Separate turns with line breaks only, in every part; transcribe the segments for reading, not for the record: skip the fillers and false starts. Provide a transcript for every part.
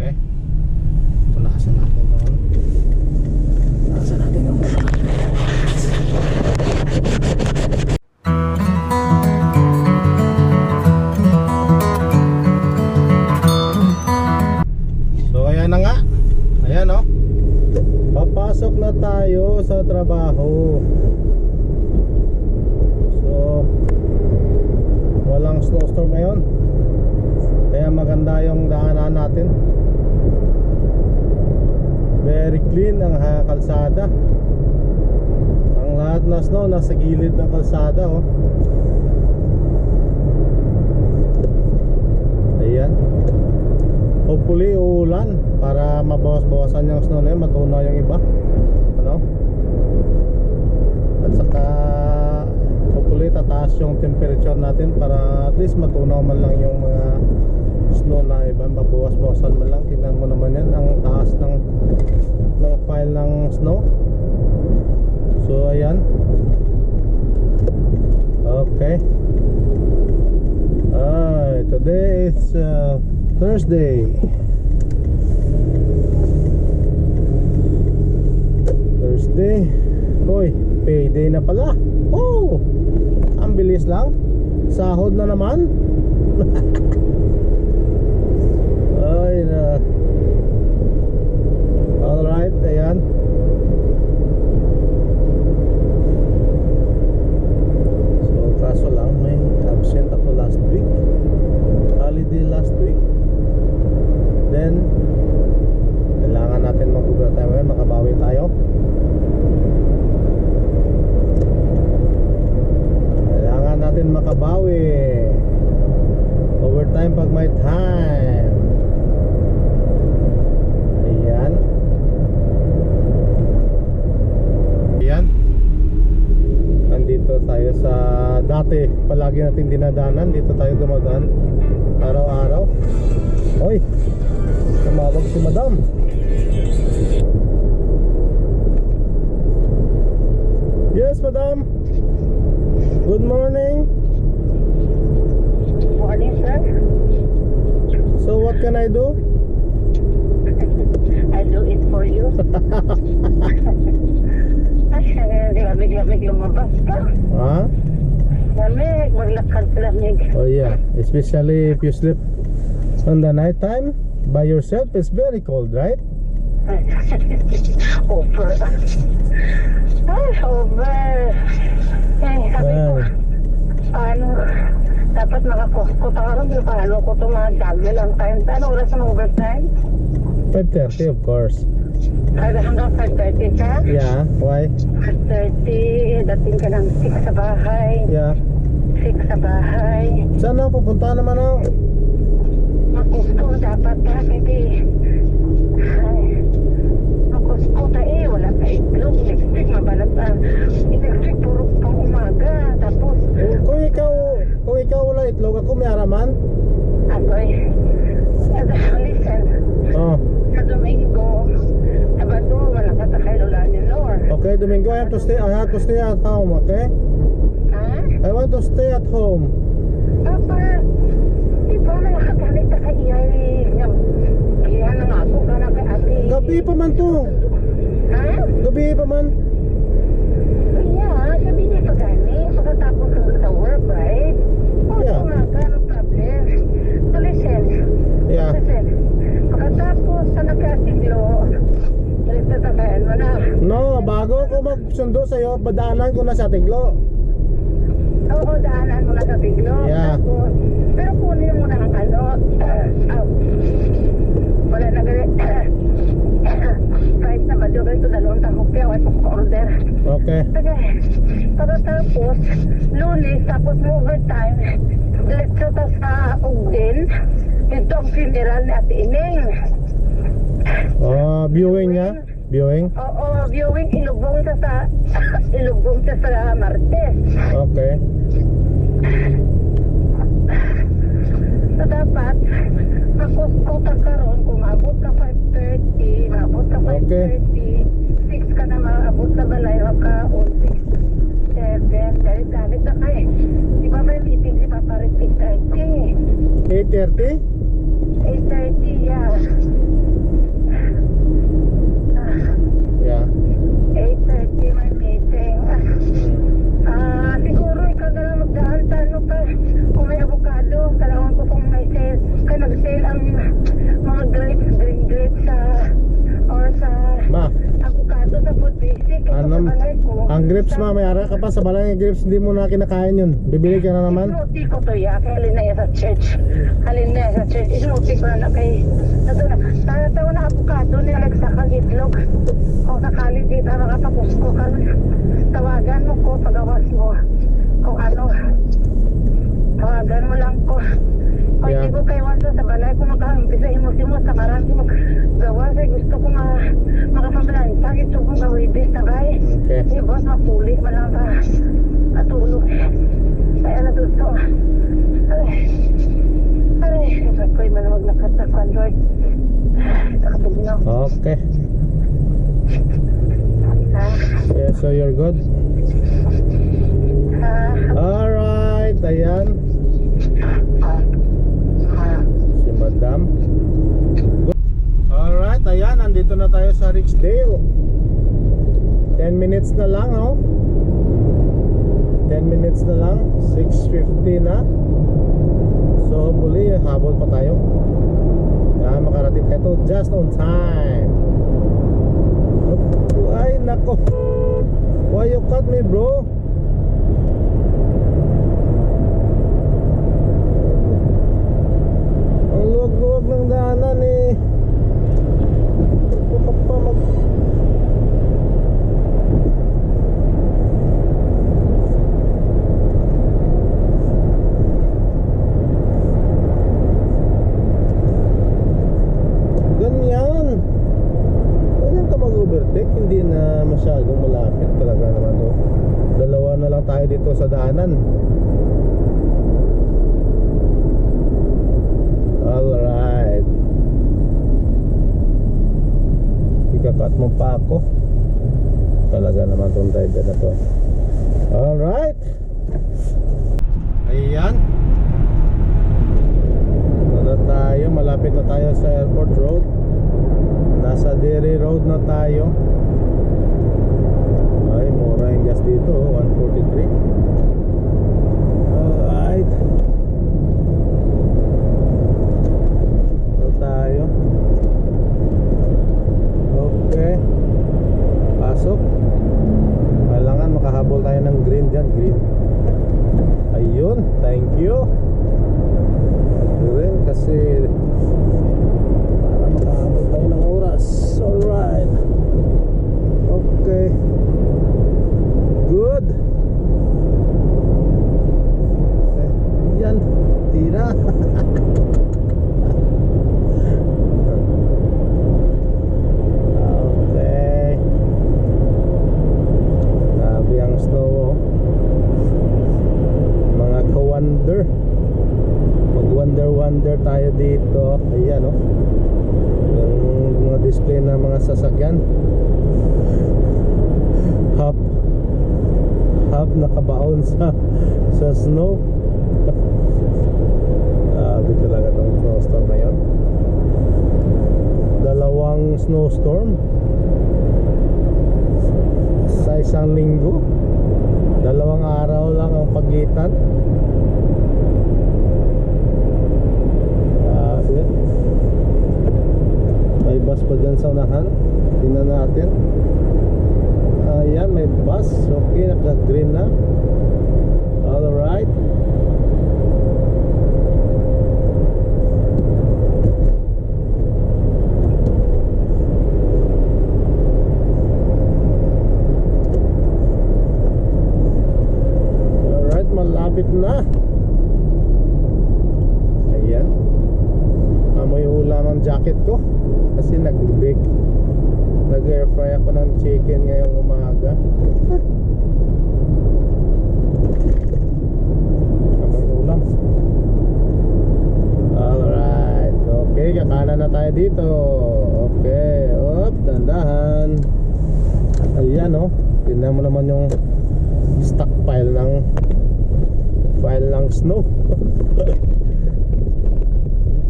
Okay. Punasan natin doon. Punasan natin doon. So ayan na nga. Ayan o. Papasok na tayo sa trabaho. So walang snowstorm ngayon. Kaya maganda yung daanan natin. Very clean ang kalsada. Ang lahat na snow nasa gilid ng kalsada oh. Ayan. Hopefully uulan para mabawas-bawasan yung snow na yun, matunaw yung iba. Ano? At saka hopefully tataas yung temperature natin para at least matunaw man lang yung mga snow na iba, mabawas-bawasan man lang. Tingnan mo naman yan, ang taas ng file ng snow. So ayan. Okay. Today is Thursday. Hoy, payday na pala. Oh, ang bilis lang. Sahod na naman. Ay na. Alright, ayan. So kaso lang may absent ako last week. Holiday last week. Then kailangan natin mag-overtime ngayon, makabawi tayo. Kailangan natin makabawi. Overtime pag may time. Ayan. Ayan. Nandito tayo sa dati palagi natin dinadanan. Dito tayo dumadaan araw-araw. Hoy, tumawag si madam. Yes, madam. Good morning.
Morning, sir.
So what can I do?
I do it for you. Ay, lamig-lamig lumabas ka.
Ha?
Lamig, maglakad sa lamig.
Oh yeah, especially if you sleep on the night time by yourself, it's very cold, right?
Over. Ay, over. Ay, sabi ko, paano, dapat makakustaran ko, paano ko tumagal ang time. Paano oras ng overtime?
5:30 of course.
Ay, hanggang 5:30 ka?
Yeah, why?
5:30, dating ka ng 6 sa bahay.
Yeah.
6 sa bahay.
Saan na pupunta naman ako?
Makusto dapat ka, baby. Ay, makusto ta eh, wala ka itlog. Next week, mabalat na. Next week, puro pang umaga. Tapos,
Kung ikaw wala itlog, ako may araman.
agoy. Listen,
Oh,
sa Domingo, Sabado, wala ka sa kay Lola ni Lord.
okay, Domingo, I have to stay at home, okay?
Ha?
I want to stay at home.
Papa, di ba nakakalit ka kay Iyay? Kaya na nga ako ka na kay ate.
Gabi pa man to.
Ha?
Gabi pa man.
Yeah, sabi niya pa gani, pagkatapos sa work, right? Oh,
Yeah.
umaga, no problem. So listen,
Yeah.
listen, pagkatapos sa nagkasiglo, tatabayan mo na.
No, bago ako magsundo sa'yo, padaanan ko na sa Tiglo.
Oo, daanan mo na sa siglo.
Yeah.
Tapos, pero kunin mo na ang ano, wala na gano'n, kahit na madyo, ito dalawang tahukya, wala po order.
Okay.
Okay. Pagkatapos, Lunes, tapos mo overtime, let's ta sa Ugden, ito ang funeral ni Ate Ining.
Viewing niya? Viewing?
Oo, viewing, ilubong siya sa Martes.
Okay.
So dapat, makuskuta ka ron, kung maabot ka 5:30, maabot ka 5:30, 6 ka na maabot sa balay, ka on 6, 7, galit na kayo. Di ba may meeting si Papa Rick 8:30?
8:30?
8:30, yeah.
nam
balay ko.
ang grapes ma, may ara ka pa sa balay ng grapes, hindi mo na kinakain yun. Bibili ka na naman.
Inuti ko to ya, kaya halin na yan sa church. Halin na yan sa church. Inuti ko na kay... Nato na, tayo na avocado nilag sa kagitlog. Kung sakali dito, makatapos ko ka. Tawagan mo ko, pagawas mo. Kung ano, tawagan mo lang ko. Kung
Yeah.
hindi ko kayo wansa sa balay ko makahambisa, imos-imos sa marami mo gawas. Ay gusto ko makapambalansa. Gusto ko gawibis na bay.
Okay.
Si boss mapuli man lang sa katulog. Kaya natuto. Aray, ako'y manawag na katakwan, Lord. Nakatugnaw.
Okay.
Ha?
Yeah, so you're good?
Ha?
Alright, ayan. Si Madam. Alright, ayan. Nandito na tayo sa Rixdale. 10 minutes na lang, oh. 10 minutes na lang. 6:50 na. So hopefully, habol pa tayo. Yan, makarating tayo just on time. Ay, nako. Why you cut me, bro? Ang luwag-luwag ng daanan eh. Ito ka pa mag... Ganyan. Ganyan ka mag-overtake. Hindi na masyadong malapit talaga naman to. Dalawa na lang tayo dito sa daanan. Alright. Ikakat mo pa ako. Talaga naman itong driver na to. Alright. Ayan. Na tayo. Malapit na tayo sa airport road. Nasa Dairy Road na tayo. Ay, mura yung gas dito, 143. Alright. Tayo. Okay. Pasok. Kailangan makahabol tayo ng green dyan. Green. Ayun. Thank you. Green kasi para makahabol tayo ng oras. Alright. Okay. Good. Okay. Yan. Tira. Okay. Grabe ang snow, oh. Mga ka-wonder. Mag-wonder tayo dito. Ayan, oh. Yung mga display na mga sasakyan. Hop nakabaon sa snow. Grabe talaga itong snowstorm na yun. Dalawang snowstorm sa isang linggo. Dalawang araw lang ang pagitan. May bus pa dyan sa unahan. Tingnan natin. Ayan, may bus. Okay, naka-green na. Alright. Alright, malapit na. Ayan. Amoy ulam ang jacket ko kasi nag-bake. Nag-air fry ako ng chicken ngayong umaga. Amoy ulam. Alright. Okay, kakanan na tayo dito. Okay. Op, dandahan. Ayan, oh. Tingnan mo naman yung stockpile ng snow.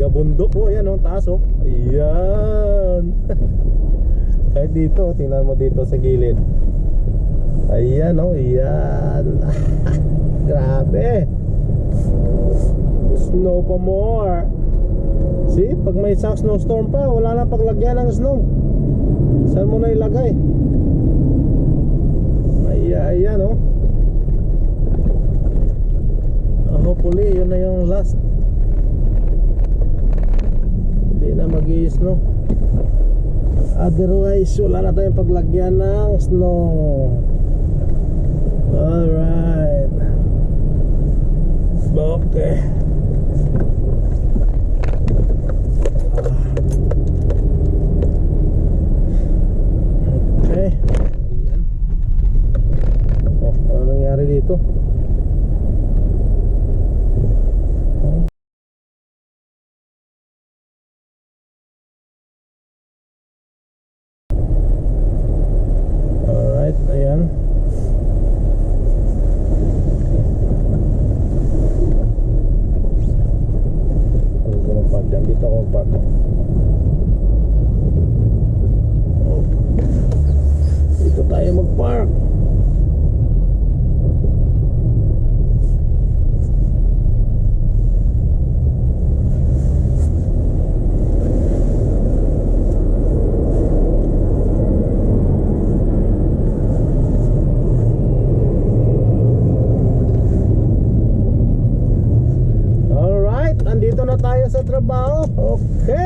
Gabundok po, ayan oh, taas oh. Ayan. Kahit dito, tingnan mo dito sa gilid. Ayan oh, ayan. Grabe. Snow pa more. See, pag may isang snowstorm pa, wala na paglagyan ng snow. Saan mo na ilagay? Kaya ayan oh. Hopefully yun na yung last. Hindi na mag-i-snow. Otherwise wala na tayong paglagyan ng snow. Alright. Okay. Okay. Ayan. Oh, ano nangyari dito? Alright, ayan. Dito mag-park dyan. Dito ako mag-park. Oh. Dito tayo mag-park. Alright, andito na tayo sa trabaho. Okay.